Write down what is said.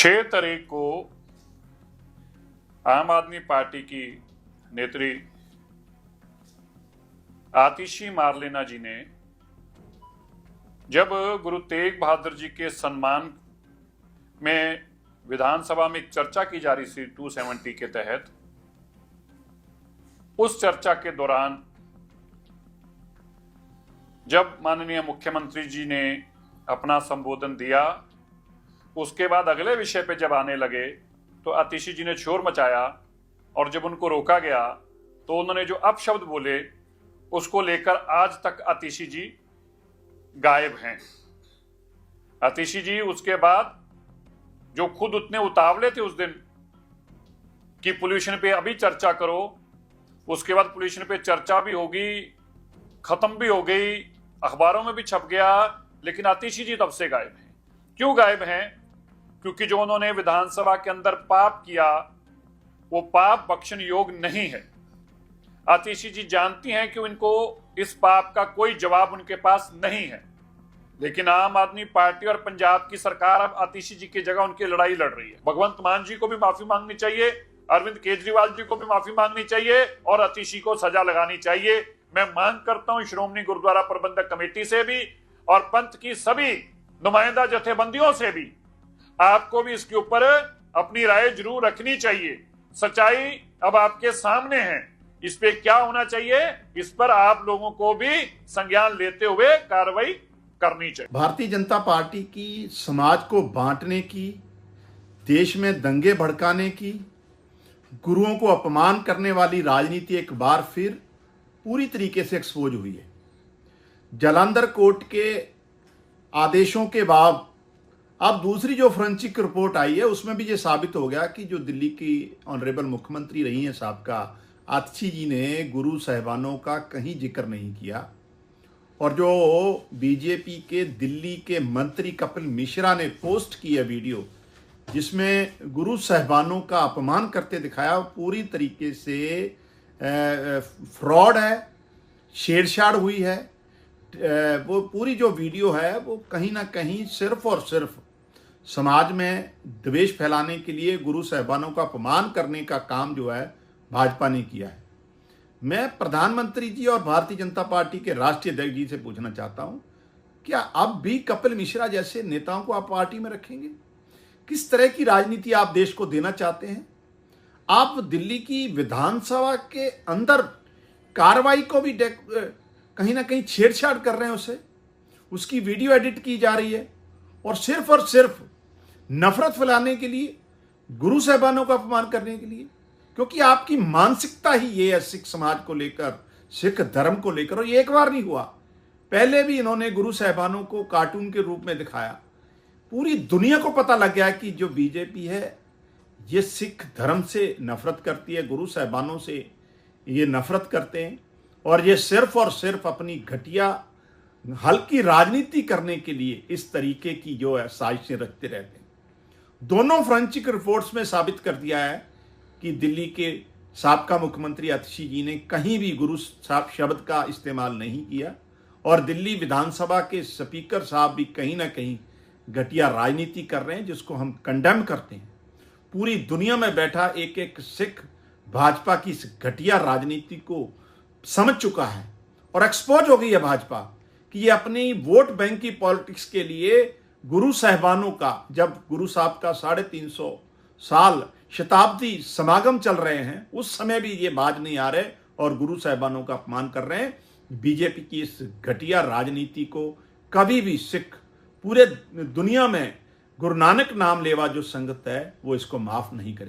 6 तारीख को आम आदमी पार्टी की नेत्री आतिशी मारलेना जी ने जब गुरु तेग बहादुर जी के सम्मान में विधानसभा में एक चर्चा की जा रही थी 270 के तहत, उस चर्चा के दौरान जब माननीय मुख्यमंत्री जी ने अपना संबोधन दिया, उसके बाद अगले विषय पे जब आने लगे तो आतिशी जी ने शोर मचाया और जब उनको रोका गया तो उन्होंने जो अपशब्द बोले उसको लेकर आज तक आतिशी जी गायब हैं। आतिशी जी उसके बाद जो खुद उतने उतावले थे उस दिन कि पोल्यूशन पे अभी चर्चा करो, उसके बाद पोल्यूशन पे चर्चा भी होगी, खत्म भी हो गई, अखबारों में भी छप गया, लेकिन आतिशी जी तब से गायब हैं। क्यों गायब हैं? क्योंकि जो उन्होंने विधानसभा के अंदर पाप किया वो पाप बख्शण योग नहीं है। आतिशी जी जानती हैं कि इनको इस पाप का कोई जवाब उनके पास नहीं है, लेकिन आम आदमी पार्टी और पंजाब की सरकार अब आतिशी जी की जगह उनकी लड़ाई लड़ रही है। भगवंत मान जी को भी माफी मांगनी चाहिए, अरविंद केजरीवाल जी को भी माफी मांगनी चाहिए और आतिशी को सजा लगानी चाहिए। मैं मांग करता हूं श्रोमणी गुरुद्वारा प्रबंधक कमेटी से भी और पंथ की सभी नुमाइंदा जथेबंदियों से भी, आपको भी इसके ऊपर अपनी राय जरूर रखनी चाहिए। सच्चाई अब आपके सामने है, इस पे क्या होना चाहिए, इस पर आप लोगों को भी संज्ञान लेते हुए कार्रवाई करनी चाहिए। भारतीय जनता पार्टी की समाज को बांटने की, देश में दंगे भड़काने की, गुरुओं को अपमान करने वाली राजनीति एक बार फिर पूरी तरीके से एक्सपोज हुई है। जालंधर कोर्ट के आदेशों के बाद अब दूसरी जो फोरेंसिक रिपोर्ट आई है उसमें भी ये साबित हो गया कि जो दिल्ली की ऑनरेबल मुख्यमंत्री रही हैं साबका आतिशी जी ने गुरु साहिबानों का कहीं जिक्र नहीं किया, और जो बीजेपी के दिल्ली के मंत्री कपिल मिश्रा ने पोस्ट की है वीडियो जिसमें गुरु साहिबानों का अपमान करते दिखाया, पूरी तरीके से फ्रॉड है, छेड़छाड़ हुई है। वो पूरी जो वीडियो है वो कहीं ना कहीं सिर्फ और सिर्फ समाज में द्वेष फैलाने के लिए, गुरु साहिबानों का अपमान करने का काम जो है भाजपा ने किया है। मैं प्रधानमंत्री जी और भारतीय जनता पार्टी के राष्ट्रीय अध्यक्ष जी से पूछना चाहता हूं, क्या अब भी कपिल मिश्रा जैसे नेताओं को आप पार्टी में रखेंगे? किस तरह की राजनीति आप देश को देना चाहते हैं? आप दिल्ली की विधानसभा के अंदर कार्रवाई को भी कहीं ना कहीं छेड़छाड़ कर रहे हैं, उसकी वीडियो एडिट की जा रही है और सिर्फ नफरत फैलाने के लिए, गुरु साहिबानों का अपमान करने के लिए, क्योंकि आपकी मानसिकता ही ये है सिख समाज को लेकर, सिख धर्म को लेकर। और ये एक बार नहीं हुआ, पहले भी इन्होंने गुरु साहिबानों को कार्टून के रूप में दिखाया। पूरी दुनिया को पता लग गया कि जो बीजेपी है ये सिख धर्म से नफरत करती है, गुरु साहिबानों से ये नफरत करते हैं और ये सिर्फ और सिर्फ अपनी घटिया हल्की राजनीति करने के लिए इस तरीके की जो है साजिशें रखते रहते हैं। दोनों फोरेंसिक रिपोर्ट्स में साबित कर दिया है कि दिल्ली के साबका मुख्यमंत्री आतिशी जी ने कहीं भी गुरु साहब शब्द का इस्तेमाल नहीं किया और दिल्ली विधानसभा के स्पीकर साहब भी कहीं ना कहीं घटिया राजनीति कर रहे हैं, जिसको हम कंडेम करते हैं। पूरी दुनिया में बैठा एक एक सिख भाजपा की इस घटिया राजनीति को समझ चुका है और एक्सपोज हो गई है भाजपा कि ये अपनी वोट बैंक की पॉलिटिक्स के लिए गुरु साहिबानों का, जब गुरु साहब का 350 साल शताब्दी समागम चल रहे हैं, उस समय भी ये बाज नहीं आ रहे और गुरु साहिबानों का अपमान कर रहे हैं। बीजेपी की इस घटिया राजनीति को कभी भी सिख, पूरे दुनिया में गुरु नानक नाम लेवा जो संगत है वो इसको माफ नहीं करे।